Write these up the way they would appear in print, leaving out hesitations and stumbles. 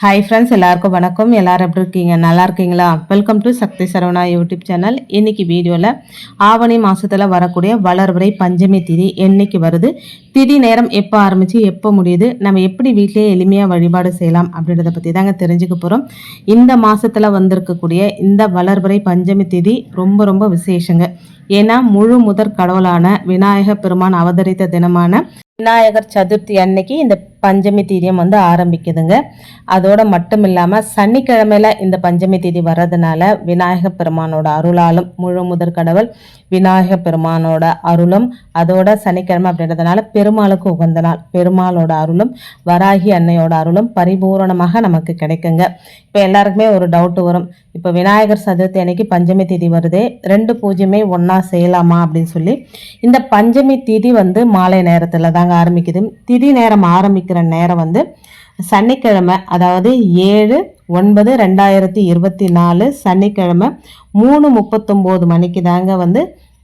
Hi friends, எல்லாருக்கும் வணக்கம். எல்லாரும் எப்படி இருக்கீங்க? நல்லா இருக்கீங்களா? Welcome to Sakthi Saravana YouTube channel. இன்னைக்கு வீடியோவில் ஆவணி மாதத்தில் வரக்கூடிய வளர்பிறை பஞ்சமி திதி என்னைக்கு வருது, திதி நேரம் எப்போ ஆரம்பித்து எப்போ முடியுது, நம்ம எப்படி வீட்டிலேயே எளிமையாக வழிபாடு செய்யலாம் அப்படின்றத பற்றி தாங்க தெரிஞ்சுக்க போகிறோம். இந்த மாதத்தில் வந்திருக்கக்கூடிய இந்த வளர்பிறை பஞ்சமி திதி ரொம்ப ரொம்ப விசேஷங்க. ஏன்னா முழு முதற் கடவுளான விநாயக பெருமான் அவதரித்த தினமான விநாயகர் சதுர்த்தி அன்னைக்கு இந்த பஞ்சமி தீதியம் ஆரம்பிக்குதுங்க. அதோட மட்டும் இல்லாமல் சனிக்கிழமையில இந்த பஞ்சமி தீதி வர்றதுனால விநாயக பெருமானோட அருளாலும் முழு முதற் கடவுள் விநாயக பெருமானோட அருளும் அதோட சனிக்கிழமை அப்படின்றதுனால பெருமாளுக்கு உகந்த நாள். பெருமாளோட அருளும் வராகி அன்னையோட அருளும் பரிபூரணமாக நமக்கு கிடைக்குங்க. இப்போ எல்லாருக்குமே ஒரு டவுட் வரும், இப்போ விநாயகர் சதுர்த்தி அன்னைக்கு பஞ்சமி திதி வருதே, ரெண்டு பூஜையுமே ஒன்றா செய்யலாமா அப்படின்னு சொல்லி. இந்த பஞ்சமி திதி மாலை நேரத்தில் தாங்க ஆரம்பிக்குது. திதி நேரம் ஆரம்பிக்கிற நேரம் சனிக்கிழமை, அதாவது 7/9/2024 சனிக்கிழமை 3:39 மணிக்கு தாங்க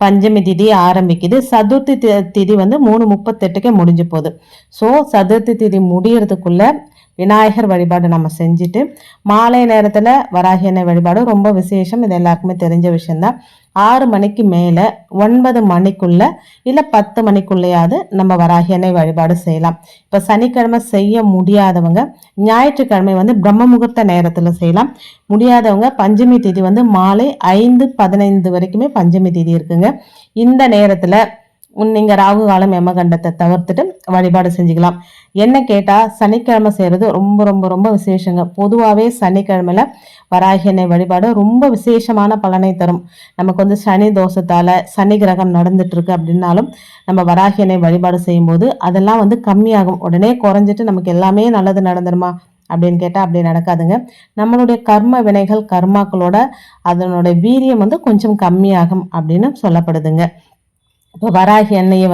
பஞ்சமி திதி ஆரம்பிக்குது. சதுர்த்தி திதி 3:38 முடிஞ்சு போகுது. ஸோ சதுர்த்தி திதி முடியறதுக்குள்ள விநாயகர் வழிபாடு நம்ம செஞ்சுட்டு மாலை நேரத்தில் வராகி அன்னை வழிபாடு ரொம்ப விசேஷம். இது எல்லாருக்குமே தெரிஞ்ச விஷயம்தான். 6 மணிக்கு மேலே 9 மணிக்குள்ள இல்லை 10 மணிக்குள்ளேயாவது நம்ம வராகி அன்னை வழிபாடு செய்யலாம். இப்போ சனிக்கிழமை செய்ய முடியாதவங்க ஞாயிற்றுக்கிழமை பிரம்ம முகூர்த்த நேரத்தில் செய்யலாம். முடியாதவங்க பஞ்சமி திதி மாலை 5:15 வரைக்குமே பஞ்சமி திதி இருக்குங்க. இந்த நேரத்தில் நீங்கள் ராகு காலம் யமகண்டத்தை தவிர்த்துட்டு வழிபாடு செஞ்சுக்கலாம். என்ன கேட்டால் சனிக்கிழமை செய்கிறது ரொம்ப ரொம்ப ரொம்ப விசேஷங்க. பொதுவாகவே சனிக்கிழமையில வராகி அன்னை வழிபாடு ரொம்ப விசேஷமான பலனை தரும். நமக்கு சனி தோஷத்தால் சனி கிரகம் நடந்துட்டு இருக்கு அப்படின்னாலும் நம்ம வராகி அன்னை வழிபாடு செய்யும்போது அதெல்லாம் கம்மியாகும். உடனே குறைஞ்சிட்டு நமக்கு எல்லாமே நல்லது நடந்துருமா அப்படின்னு கேட்டால் அப்படி நடக்காதுங்க. நம்மளுடைய கர்ம வினைகள் கர்மாக்களோட அதனுடைய வீரியம் கொஞ்சம் கம்மியாகும் அப்படின்னு சொல்லப்படுதுங்க. இப்போ வராகி அன்னையை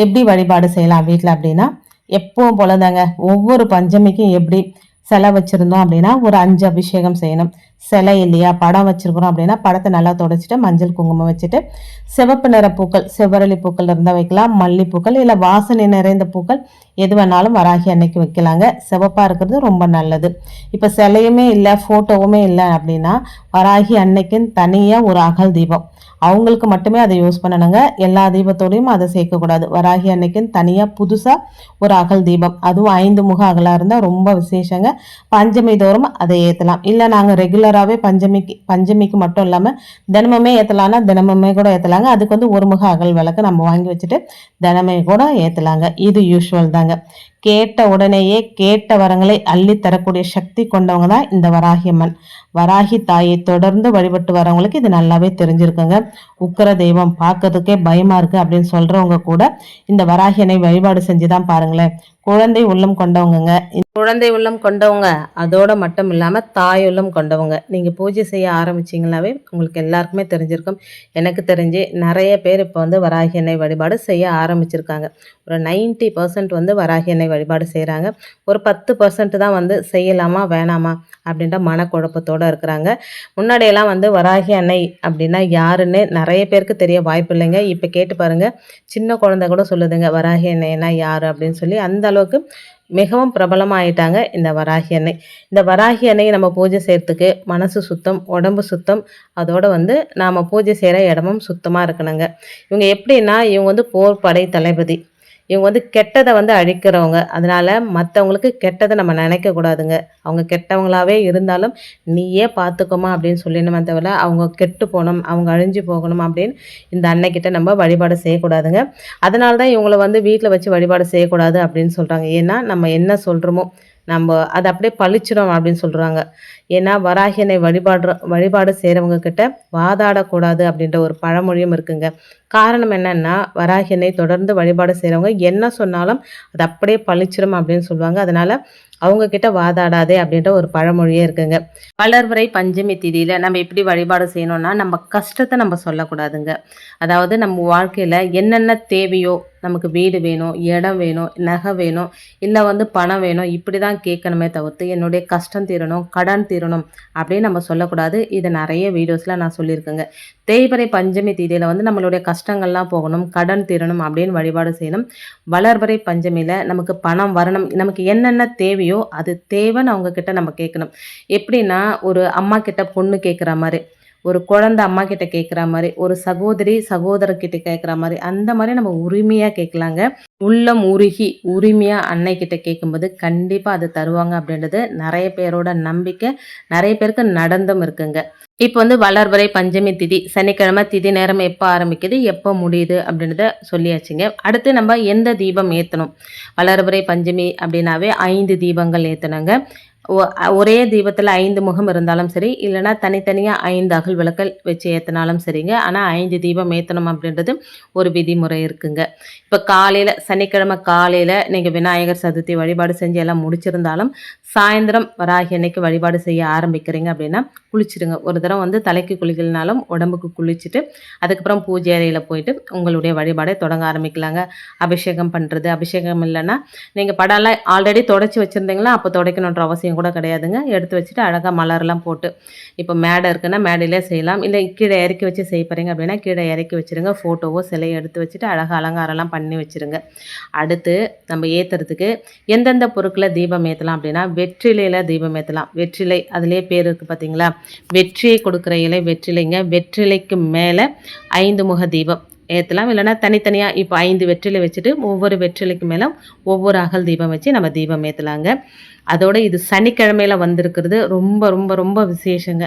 எப்படி வழிபாடு செய்யலாம் வீட்டில் அப்படின்னா, எப்பவும் போலதாங்க ஒவ்வொரு பஞ்சமிக்கும் எப்படி சிலை வச்சுருந்தோம் அப்படின்னா ஒரு 5 அபிஷேகம் செய்யணும். சிலை இல்லையா, படம் வச்சுருக்கிறோம் அப்படின்னா படத்தை நல்லா தொடச்சிட்டு மஞ்சள் குங்குமம் வச்சுட்டு சிவப்பு நிற பூக்கள், செவ்வரளி பூக்கள் இருந்தால் வைக்கலாம், மல்லிப்பூக்கள் இல்லை வாசனை நிறைந்த பூக்கள் எது வேணாலும் வராகி அன்னைக்கு வைக்கலாங்க. சிவப்பாக இருக்கிறது ரொம்ப நல்லது. இப்போ சிலையுமே இல்லை ஃபோட்டோவுமே இல்லை அப்படின்னா வராகி அன்னைக்குன்னு தனியாக ஒரு அகல் தீபம் அவங்களுக்கு மட்டுமே அதை யூஸ் பண்ணணுங்க. எல்லா தீபத்தோடையும் அதை சேர்க்கக்கூடாது. வராகி அன்னைக்குன்னு தனியாக புதுசாக ஒரு அகல் தீபம், அதுவும் 5 முக அகலாக இருந்தால் ரொம்ப விசேஷங்க. பஞ்சமி தோறும் அதை ஏற்றலாம். இல்லை நாங்கள் ரெகுலராகவே பஞ்சமிக்கு மட்டும் இல்லாமல் தினமுமே ஏற்றலாம்னா தினமுமே கூட ஏற்றலாங்க. அதுக்கு ஒரு முக அகல் விளக்கு நம்ம வாங்கி வச்சுட்டு தினமே கூட ஏற்றலாங்க. இது யூஸ்வல் தாங்க. கேட்ட உடனேயே கேட்ட வரங்களை அள்ளி தரக்கூடிய சக்தி கொண்டவங்க தான் இந்த வராகி அம்மன். வராகி தாயை தொடர்ந்து வழிபட்டு வரவங்களுக்கு இது நல்லாவே தெரிஞ்சிருக்குங்க. உக்கிர தெய்வம், பார்க்கறதுக்கே பயமா இருக்கு அப்படின்னு சொல்றவங்க கூட இந்த வராகி அன்னை வழிபாடு செஞ்சுதான் பாருங்களேன். குழந்தை உள்ளம் கொண்டவங்க, குழந்தை உள்ளம் கொண்டவங்க, அதோட மட்டும் இல்லாம தாய் உள்ளம் கொண்டவங்க நீங்க பூஜை செய்ய ஆரம்பிச்சிங்களாவே உங்களுக்கு எல்லாருக்குமே தெரிஞ்சிருக்கும். எனக்கு தெரிஞ்சு நிறைய பேர் இப்போ வராகி அன்னை வழிபாடு செய்ய ஆரம்பிச்சிருக்காங்க. ஒரு 90% வராகி அன்னை வழிபாடு செய்கிறாங்க. ஒரு 10% தான் செய்யலாமா வேணாமா அப்படின்ற மனக்குழப்பத்தோடு இருக்கிறாங்க. முன்னாடியெல்லாம் வராகி அன்னை அப்படின்னா யாருன்னு நிறைய பேருக்கு தெரிய வாய்ப்பு இல்லைங்க. இப்போ கேட்டு பாருங்க, சின்ன குழந்தை கூட சொல்லுதுங்க வராகி அன்னைனா யார் அப்படின்னு சொல்லி. அந்த அளவுக்கு மிகவும் பிரபலமாயிட்டாங்க இந்த வராகி அன்னை. இந்த வராகி அன்னை நம்ம பூஜை செய்யறதுக்கு மனசு சுத்தம், உடம்பு சுத்தம், அதோட நாம் பூஜை செய்கிற இடமும் சுத்தமாக இருக்கணுங்க. இவங்க எப்படின்னா இவங்க போர் படை தளபதி. இவங்க கெட்டதை அழிக்கிறவங்க. அதனால மற்றவங்களுக்கு கெட்டதை நம்ம நினைக்கக்கூடாதுங்க. அவங்க கெட்டவங்களாவே இருந்தாலும் நீயே பார்த்துக்கோமா அப்படின்னு சொல்லணுமே தவிர அவங்க கெட்டு போகணும், அவங்க அழிஞ்சு போகணும் அப்படின்னு இந்த அன்னைக்கிட்ட நம்ம வழிபாடு செய்யக்கூடாதுங்க. அதனால தான் இவங்களை வீட்டில் வச்சு வழிபாடு செய்யக்கூடாது அப்படின்னு சொல்கிறாங்க. ஏன்னா நம்ம என்ன சொல்கிறோமோ நம்ம அதை அப்படியே பழிச்சிடும் அப்படின்னு சொல்கிறாங்க. ஏன்னா வராகி அன்னை வழிபாடு செய்கிறவங்க கிட்ட வாதாடக்கூடாது அப்படின்ற ஒரு பழமொழியும் இருக்குங்க. காரணம் என்னன்னா வராகி அன்னை தொடர்ந்து வழிபாடு செய்கிறவங்க என்ன சொன்னாலும் அது அப்படியே பழிச்சிடும் அப்படின்னு சொல்லுவாங்க. அதனால அவங்க கிட்ட வாதாடாதே அப்படின்ற ஒரு பழமொழியே இருக்குங்க. வளர்பிறை பஞ்சமி திதியில நம்ம எப்படி வழிபாடு செய்யணும்னா நம்ம கஷ்டத்தை நம்ம சொல்லக்கூடாதுங்க. அதாவது நம்ம வாழ்க்கையில என்னென்ன தேவையோ, நமக்கு வீடு வேணும், இடம் வேணும், நகை வேணும், இல்லை பணம் வேணும், இப்படி தான் கேட்கணுமே தவிர்த்து என்னுடைய கஷ்டம் தீரணும், கடன் தீரணும் அப்படின்னு நம்ம சொல்லக்கூடாது. இதை நிறைய வீடியோஸில் நான் சொல்லியிருக்கேங்க. தேய்பிறை பஞ்சமி தீதியில் நம்மளுடைய கஷ்டங்கள்லாம் போகணும், கடன் தீரணும் அப்படின்னு வழிபாடு செய்யணும். வளர்பிறை பஞ்சமியில் நமக்கு பணம் வரணும், நமக்கு என்னென்ன தேவையோ தேவையோ அது தேவைன்னு அவங்கக்கிட்ட நம்ம கேட்கணும். எப்படின்னா, ஒரு அம்மா கிட்ட பொண்ணு கேட்குற மாரி, ஒரு குழந்தை அம்மா கிட்ட கேட்குற மாரி, ஒரு சகோதரி சகோதரர்கிட்ட கேட்குற மாரி, அந்த மாரி நம்ம உரிமையா கேட்கலாங்க. உள்ளம் உருகி உரிமையா அன்னைக்கிட்ட கேட்கும்போது கண்டிப்பா அது தருவாங்க அப்படின்றது நெறைய பேரோட நம்பிக்கை. நெறைய பேருக்கு நடந்தும் இருக்குங்க. இப்போ வந்து வளர்பிறை பஞ்சமி திதி, சனிக்கிழமை திதி நேரம் எப்போ ஆரம்பிக்குது, எப்போ முடியுது அப்படின்றத சொல்லியாச்சுங்க. அடுத்து நம்ம எந்த தீபம் ஏத்தணும்? வளர்பிறை பஞ்சமி அப்படின்னாவே 5 தீபங்கள் ஏத்தணுங்க. ஒரே தீபத்துல 5 முகம் இருந்தாலும் சரி, இல்லைன்னா தனித்தனியா 5 அகல் விளக்கல் வச்சு ஏத்துனாலும் சரிங்க. ஆனா 5 தீபம் ஏத்தணும் அப்படின்றது ஒரு விதிமுறை இருக்குங்க. இப்ப காலையில சனிக்கிழமை காலையில நீங்க விநாயகர் சதுர்த்தி வழிபாடு செஞ்சு எல்லாம் முடிச்சிருந்தாலும், சாயந்தரம் வராகி அன்னைக்கு வழிபாடு செய்ய ஆரம்பிக்கிறீங்க அப்படின்னா, குளிச்சிடுங்க. ஒரு தடவ வந்து தலைக்கு குளிக்கலனாலும் உடம்புக்கு குளிச்சுட்டு, அதுக்கப்புறம் பூஜை அறையில போயிட்டு உங்களுடைய வழிபாடை தொடங்க ஆரம்பிக்கலாங்க. அபிஷேகம் பண்றது, அபிஷேகம் இல்லைன்னா நீங்க படம்லாம் ஆல்ரெடி தொடச்சு வச்சிருந்தீங்களா, அப்போ துடைக்கணுன்ற அவசியம் கூட கிடையாதுங்க. எடுத்து வச்சுட்டு அழகா மலர்லாம் போட்டு, இப்போ மேடை இருக்குன்னா மேடையிலே செய்யலாம். இல்லை கீழே இறக்கி வச்சு செய்ய போறீங்க அப்படின்னா கீழே இறக்கி வச்சுருங்க. ஃபோட்டோவோ சிலையோ எடுத்து வச்சுட்டு அழகா அலங்காரம்லாம் பண்ணி வச்சுருங்க. அடுத்து நம்ம ஏற்றுறதுக்கு எந்தெந்த பொருட்களை தீபம் ஏற்றலாம் அப்படின்னா, வெற்றிலையில் தீபம் ஏற்றலாம். வெற்றிலை அதிலே பேர் இருக்குது பார்த்தீங்களா, வெற்றியை கொடுக்குற இலை வெற்றிலைங்க. வெற்றிலைக்கு மேலே 5 முக தீபம் ஏற்றலாம். இல்லைன்னா தனித்தனியாக இப்போ 5 வெற்றிலை வச்சுட்டு ஒவ்வொரு வெற்றிலைக்கு மேலே ஒவ்வொரு அகல் தீபம் வச்சு நம்ம தீபம் ஏற்றலாங்க. அதோட இது சனிக்கிழமையில வந்திருக்கிறது ரொம்ப ரொம்ப ரொம்ப விசேஷங்க.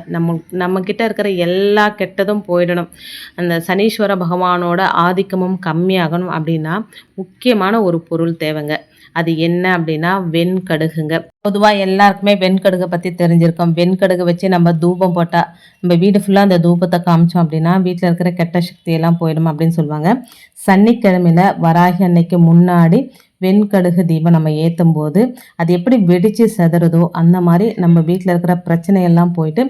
நம்மக்கிட்ட இருக்கிற எல்லா கெட்டதும் போயிடணும், அந்த சனீஸ்வர பகவானோட ஆதிக்கமும் கம்மியாகணும் அப்படின்னா முக்கியமான ஒரு பொருள் தேவைங்க. அது என்ன அப்படின்னா வெண்கடுகுங்க. பொதுவாக எல்லாருக்குமே வெண்கடுகை பற்றி தெரிஞ்சிருக்கோம். வெண்கடுகு வச்சு நம்ம தூபம் போட்டால், நம்ம வீடு ஃபுல்லாக அந்த தூபத்தை காமிச்சோம் அப்படின்னா வீட்டில் இருக்கிற கெட்ட சக்தியெல்லாம் போயிடும் அப்படின்னு சொல்லுவாங்க. சனிக்கிழமையில வராகி அன்னைக்கு முன்னாடி வெண்கடுகு தீபம் நம்ம ஏற்றும் போது அது எப்படி வெடித்து செதறுதோ அந்த மாதிரி நம்ம வீட்டில் இருக்கிற பிரச்சனையெல்லாம் போயிட்டு,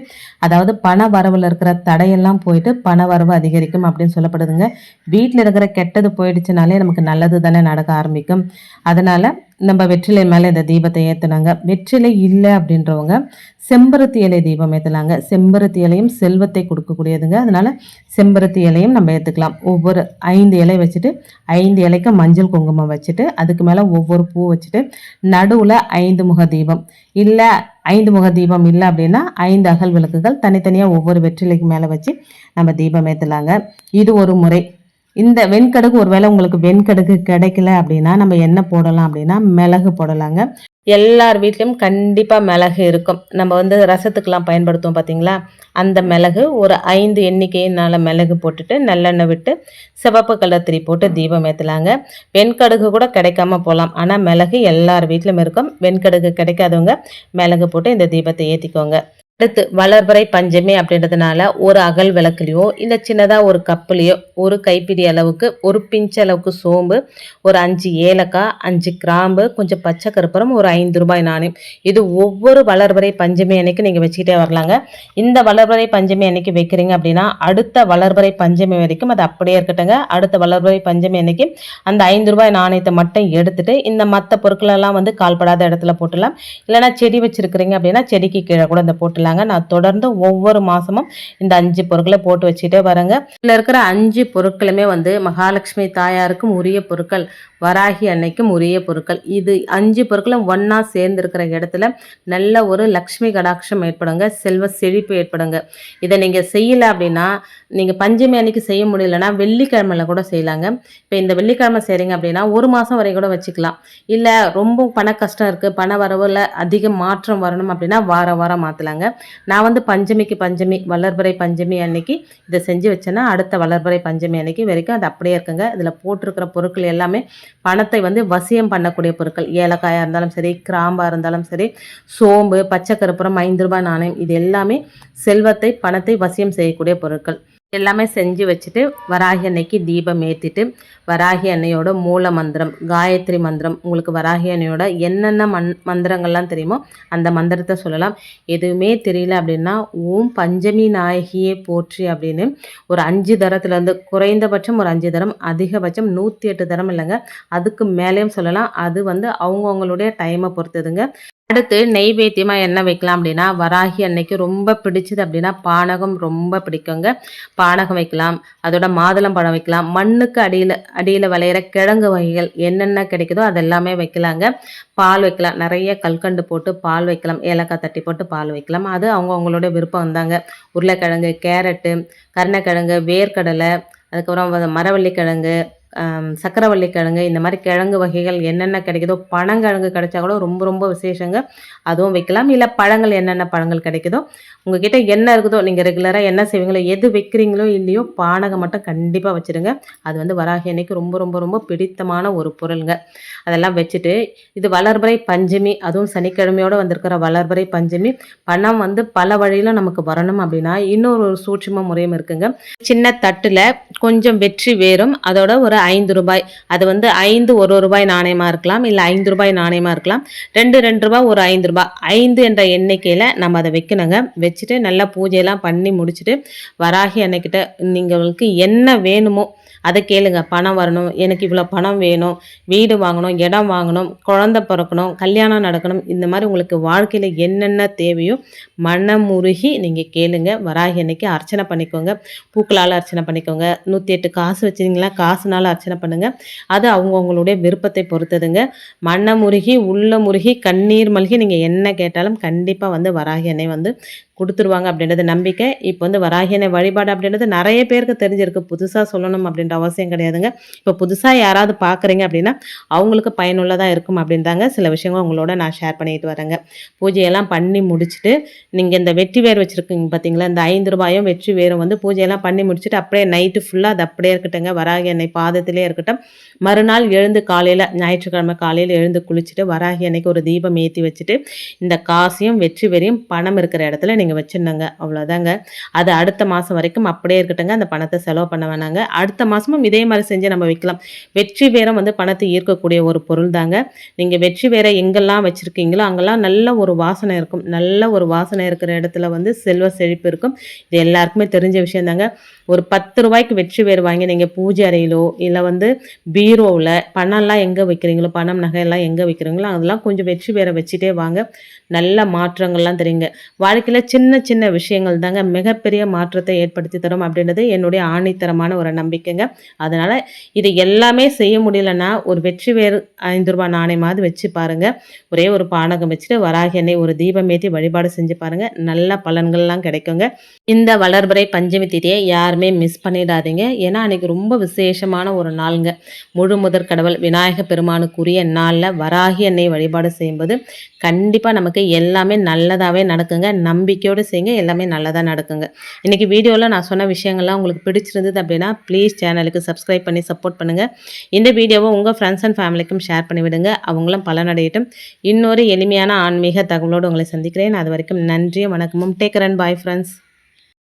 அதாவது பண வரவில் இருக்கிற தடையெல்லாம் போயிட்டு பண வரவு அதிகரிக்கும் அப்படின்னு சொல்லப்படுதுங்க. வீட்டில் இருக்கிற கெட்டது போயிடுச்சுனாலே நமக்கு நல்லது தானே நடக்க ஆரம்பிக்கும். அதனால் நம்ம வெற்றிலை மேலே இந்த தீபத்தை ஏற்றுனாங்க. வெற்றிலை இல்லை அப்படின்றவங்க செம்பருத்தி இலை தீபம் ஏற்றலாங்க. செம்பருத்தி இலையும் செல்வத்தை கொடுக்கக்கூடியதுங்க. அதனால செம்பருத்தி இலையும் நம்ம ஏற்றுக்கலாம். ஒவ்வொரு 5 இலை வச்சுட்டு 5 இலைக்கு மஞ்சள் குங்குமம் வச்சுட்டு அதுக்கு மேலே ஒவ்வொரு பூ வச்சுட்டு நடுவில் 5 முக தீபம் இல்லை, 5 முக தீபம் இல்லை அப்படின்னா 5 அகல் விளக்குகள் தனித்தனியாக ஒவ்வொரு வெற்றிலைக்கு மேலே வச்சு நம்ம தீபம் ஏற்றலாங்க. இது ஒரு முறை. இந்த வெண்கடுகு ஒருவேளை உங்களுக்கு வெண்கடுகு கிடைக்கல அப்படின்னா நம்ம என்ன போடலாம் அப்படின்னா மிளகு போடலாங்க. எல்லார் வீட்லேயும் கண்டிப்பாக மிளகு இருக்கும். நம்ம வந்து ரசத்துக்கெலாம் பயன்படுத்துவோம் பார்த்தீங்களா, அந்த மிளகு ஒரு 5 எண்ணிக்கையினால் மிளகு போட்டுட்டு நல்லெண்ணெய் விட்டு சிவப்பு கலர் திரி போட்டு தீபம் ஏற்றலாங்க. வெண்கடுகு கூட கிடைக்காம போகலாம், ஆனால் மிளகு எல்லார் வீட்லையும் இருக்கும். வெண்கடுகு கிடைக்காதவங்க மிளகு போட்டு இந்த தீபத்தை ஏற்றிக்கோங்க. அடுத்து வளர்பிறை பஞ்சமி அப்படின்றதுனால ஒரு அகல் விளக்குலையோ இல்லை சின்னதாக ஒரு கப்புலையோ ஒரு கைப்பிடி அளவுக்கு ஒரு பிஞ்ச் அளவுக்கு சோம்பு, ஒரு 5 ஏலக்காய், 5 கிராம்பு, கொஞ்சம் பச்சை கருப்பூரம், ஒரு 5 ரூபாய் நாணயம், இது ஒவ்வொரு வளர்பிறை பஞ்சமி அன்னைக்கு நீங்கள் வச்சுக்கிட்டே வரலாங்க. இந்த வளர்பிறை பஞ்சமி அன்னைக்கு வைக்கிறீங்க அப்படின்னா அடுத்த வளர்பிறை பஞ்சமி வரைக்கும் அது அப்படியே இருக்கட்டுங்க. அடுத்த வளர்பிறை பஞ்சமி அன்னைக்கு அந்த 5 ரூபாய் நாணயத்தை மட்டும் எடுத்துட்டு இந்த மற்ற பொருட்களெல்லாம் வந்து கால்படாத இடத்துல போட்டுடலாம். இல்லைனா செடி வச்சிருக்கிறீங்க அப்படின்னா செடிக்கு கீழே கூட இந்த போட்டுடலாம். நான் தொடர்ந்து ஒவ்வொரு மாசமும் இந்த 5 பொருட்களை போட்டு வச்சுட்டே வரேங்க. இதுல இருக்கிற 5 பொருட்களுமே வந்து மகாலட்சுமி தாயாருக்கும் உரிய பொருட்கள், வராகி அன்னைக்கும் உரிய பொருட்கள். இது 5 பொருட்களும் ஒன்னா சேர்ந்து இருக்கிற இடத்துல நல்ல ஒரு லக்ஷ்மி கடாட்சம் ஏற்படுங்க, செல்வ செழிப்பு ஏற்படுங்க. இதை நீங்க செய்யல அப்படின்னா, நீங்க பஞ்சமி அன்னைக்கு செய்ய முடியலன்னா வெள்ளிக்கிழமையில கூட செய்யலாங்க. இப்போ இந்த வெள்ளிக்கிழமை செய்றீங்க அப்படின்னா ஒரு மாசம் வரை கூட வச்சுக்கலாம். இல்ல ரொம்ப பண கஷ்டம் இருக்கு, பண வரவுல அதிக மாற்றம் வரணும் அப்படின்னா வாரம் வாரம் மாத்தலாங்க. நான் வந்து பஞ்சமிக்கு பஞ்சமி வளர்பிறை பஞ்சமி அன்னைக்கு இதை செஞ்சு வச்சேன்னா அடுத்த வளர்பிறை பஞ்சமி அன்னைக்கு வரைக்கும் அது அப்படியே இருக்குங்க. இதில் போட்டிருக்கிற பொருட்கள் எல்லாமே பணத்தை வந்து வசியம் பண்ணக்கூடிய பொருட்கள். ஏலக்காயாக இருந்தாலும் சரி, கிராம்பாக இருந்தாலும் சரி, சோம்பு, பச்சை கருப்புரம், 5 ரூபாய் நாணயம், இது எல்லாமே செல்வத்தை பணத்தை வசியம் செய்யக்கூடிய பொருட்கள். எல்லாமே செஞ்சு வச்சுட்டு வராகி அன்னைக்கு தீபம் ஏற்றிட்டு வராகி அன்னையோட மூல மந்திரம், காயத்ரி மந்திரம், உங்களுக்கு வராகி அன்னையோட என்னென்ன மந்திரங்கள்லாம் தெரியுமோ அந்த மந்திரத்தை சொல்லலாம். எதுவுமே தெரியல அப்படின்னா ஓம் பஞ்சமி நாயகியே போற்றி அப்படின்னு ஒரு 5 தரத்துலேருந்து குறைந்தபட்சம் ஒரு 5 தரம், அதிகபட்சம் 108 தரம் இல்லைங்க, அதுக்கு மேலேயும் சொல்லலாம். அது வந்து அவங்கவுங்களுடைய டைமை பொறுத்ததுங்க. அடுத்து நெய்வேத்தியமாக என்ன வைக்கலாம் அப்படின்னா, வராகி அன்னைக்கு ரொம்ப பிடிச்சது அப்படின்னா பானகம் ரொம்ப பிடிக்குங்க. பானகம் வைக்கலாம், அதோட மாதுளம்பழம் வைக்கலாம், மண்ணுக்கு அடியில் அடியில் விளையிற கிழங்கு வகைகள் என்னென்ன கிடைக்குதோ அதெல்லாமே வைக்கலாங்க. பால் வைக்கலாம், நிறைய கல்கண்டு போட்டு பால் வைக்கலாம், ஏலக்காய் தட்டி போட்டு பால் வைக்கலாம். அது அவங்கவுங்களோட விருப்பம் தாங்க. உருளைக்கிழங்கு, கேரட்டு, கருணக்கிழங்கு, வேர்க்கடலை, அதுக்கப்புறம் மரவள்ளி கிழங்கு, சக்கரவள்ளி கிழங்கு, இந்த மாதிரி கிழங்கு வகைகள் என்னென்ன கிடைக்குதோ, பனங்கிழங்கு கிடைச்சா கூட ரொம்ப ரொம்ப விசேஷங்க. அதுவும் வைக்கலாம். இல்லை பழங்கள் என்னென்ன பழங்கள் கிடைக்குதோ, உங்ககிட்ட என்ன இருக்குதோ, நீங்கள் ரெகுலராக என்ன செய்வீங்களோ, எது வைக்கிறீங்களோ இல்லையோ பானகம் மட்டும் கண்டிப்பாக வச்சுருங்க. அது வந்து வராகி அன்னைக்கு ரொம்ப ரொம்ப ரொம்ப பிடித்தமான ஒரு பொருளுங்க. அதெல்லாம் வச்சுட்டு, இது வளர்பிறை பஞ்சமி, அதுவும் சனிக்கிழமையோடு வந்திருக்கிற வளர்பிறை பஞ்சமி. பணம் வந்து பல வழியில் நமக்கு வரணும் அப்படின்னா இன்னொரு ஒரு சூட்சும முறையும் இருக்குங்க. சின்ன தட்டில் கொஞ்சம் வெற்றி வேறும், அதோட ஒரு 5 ரூபாய், அது வந்து 5 1 ரூபாய் நாணயமாக இருக்கலாம், இல்லை 5 ரூபாய் நாணயமாக இருக்கலாம், 2 2 ரூபாய், ஒரு 5 ரூபாய், 5 என்ற எண்ணிக்கையில் நம்ம அதை வைக்கணுங்க. வச்சுட்டு நல்லா பூஜையெல்லாம் பண்ணி முடிச்சுட்டு வராகி அன்னைக்கிட்ட நீங்களுக்கு என்ன வேணுமோ அதை கேளுங்க. பணம் வரணும், எனக்கு இவ்வளோ பணம் வேணும், வீடு வாங்கணும், இடம் வாங்கணும், குழந்தை பிறக்கணும், கல்யாணம் நடக்கணும், இந்த மாதிரி உங்களுக்கு வாழ்க்கையில் என்னென்ன தேவையோ மனமுருகி நீங்கள் கேளுங்க. வராகி அன்னைக்கு அர்ச்சனை பண்ணிக்கோங்க. பூக்களால் அர்ச்சனை பண்ணிக்கோங்க. 108 காசு வச்சுருந்தீங்களா, காசுனால அர்ச்சனை பண்ணுங்கள். அது அவங்கவுங்களுடைய விருப்பத்தை பொறுத்ததுங்க. மனமுருகி, உள்ள முருகி, கண்ணீர் மல்கி நீங்கள் என்ன கேட்டாலும் கண்டிப்பாக வந்து வராகி அன்னை வந்து கொடுத்துருவாங்க அப்படின்றது நம்பிக்கை. இப்போ வந்து வராகி அன்னை வழிபாடு அப்படின்றது நிறைய பேருக்கு தெரிஞ்சிருக்கு, புதுசாக சொல்லணும் அப்படின்ற அவசியம் கிடையாதுங்க. இப்போ புதுசாக யாராவது பார்க்குறீங்க அப்படின்னா அவங்களுக்கு பயனுள்ளதாக இருக்கும் அப்படின்றாங்க சில விஷயங்கள் உங்களோட நான் ஷேர் பண்ணிட்டு வரேங்க. பூஜையெல்லாம் பண்ணி முடிச்சுட்டு நீங்கள் இந்த வெற்றி வேர் வச்சுருக்கீங்க பார்த்தீங்களா, இந்த 5 ரூபாயும் வெற்றி வேரும் வந்து பூஜையெல்லாம் பண்ணி முடிச்சுட்டு அப்படியே நைட்டு ஃபுல்லாக அது அப்படியே இருக்கட்டுங்க, வராகி அன்னை பாதத்திலே இருக்கட்டும். மறுநாள் எழுந்து காலையில், ஞாயிற்றுக்கிழமை காலையில் எழுந்து குளிச்சுட்டு வராகி அன்னைக்கு ஒரு தீபம் ஏற்றி வச்சுட்டு இந்த காசையும் வெற்றி வேரையும் பணம் இருக்கிற இடத்துல நீங்கள் வச்சுருந்தங்க. அவ்வளோதாங்க. அது அடுத்த மாதம் வரைக்கும் அப்படியே இருக்கட்டுங்க. அந்த பணத்தை செலவு பண்ண வேணாங்க. அடுத்த மாதமும் இதே மாதிரி செஞ்சு நம்ம வைக்கலாம். வெற்றி வேரம் வந்து பணத்தை ஈர்க்கக்கூடிய ஒரு பொருள் தாங்க. நீங்கள் வெற்றி வேரை எங்கெல்லாம் வச்சுருக்கீங்களோ அங்கெல்லாம் நல்ல ஒரு வாசனை இருக்கும். நல்ல ஒரு வாசனை இருக்கிற இடத்துல வந்து செல்வ செழிப்பு இருக்கும். இது எல்லாருக்குமே தெரிஞ்ச விஷயம் தாங்க. ஒரு 10 ரூபாய்க்கு வெற்றி வேர் வாங்கி நீங்கள் பூஜை அறையிலோ இல்லை வந்து பீரோவில் பணம்லாம் எங்கே வைக்கிறீங்களோ, பணம் நகையெல்லாம் எங்கே வைக்கிறீங்களோ அதெல்லாம் கொஞ்சம் வெற்றி வேரை வச்சுட்டே வாங்க. நல்ல மாற்றங்கள்லாம் தெரியுங்க. வாழ்க்கையில் சின்ன சின்ன விஷயங்கள் தாங்க மிகப்பெரிய மாற்றத்தை ஏற்படுத்தி தரும் அப்படின்றது என்னுடைய ஆணித்தரமான ஒரு நம்பிக்கைங்க. அதனால் இது எல்லாமே செய்ய முடியலன்னா ஒரு வெற்றி வேறு 5 ரூபாய் நாணயமாவது வச்சு பாருங்கள். ஒரே ஒரு பானகம் வச்சுட்டு வராகி அன்னை ஒரு தீபம் ஏற்றி வழிபாடு செஞ்சு பாருங்கள். நல்ல பலன்கள்லாம் கிடைக்குங்க. இந்த வளர்பிறை பஞ்சமி திதியை யாருமே மிஸ் பண்ணிடாதீங்க. ஏன்னா அன்றைக்கி ரொம்ப விசேஷமான ஒரு நாளுங்க. முழு முதற் கடவுள் விநாயக பெருமானுக்குரிய நாளில் வராகி அன்னை வழிபாடு செய்யும்போது கண்டிப்பாக நமக்கு எல்லாமே நல்லதாகவே நடக்குங்க. நம்பிக்கையோடு செய்யுங்க, எல்லாமே நல்லதாக நடக்குங்க. இன்றைக்கி வீடியோவில் நான் சொன்ன விஷயங்கள்லாம் உங்களுக்கு பிடிச்சிருந்தது அப்படின்னா ப்ளீஸ் சேனலுக்கு சப்ஸ்கிரைப் பண்ணி சப்போர்ட் பண்ணுங்கள். இந்த வீடியோவை உங்கள் ஃப்ரெண்ட்ஸ் அண்ட் ஃபேமிலிக்கும் ஷேர் பண்ணிவிடுங்க. அவங்களும் பலனடையட்டும். இன்னொரு எளிமையான ஆன்மீக தகவலோடு உங்களை சந்திக்கிறேன். அது வரைக்கும் நன்றியும் வணக்கமும். Take care and bye friends.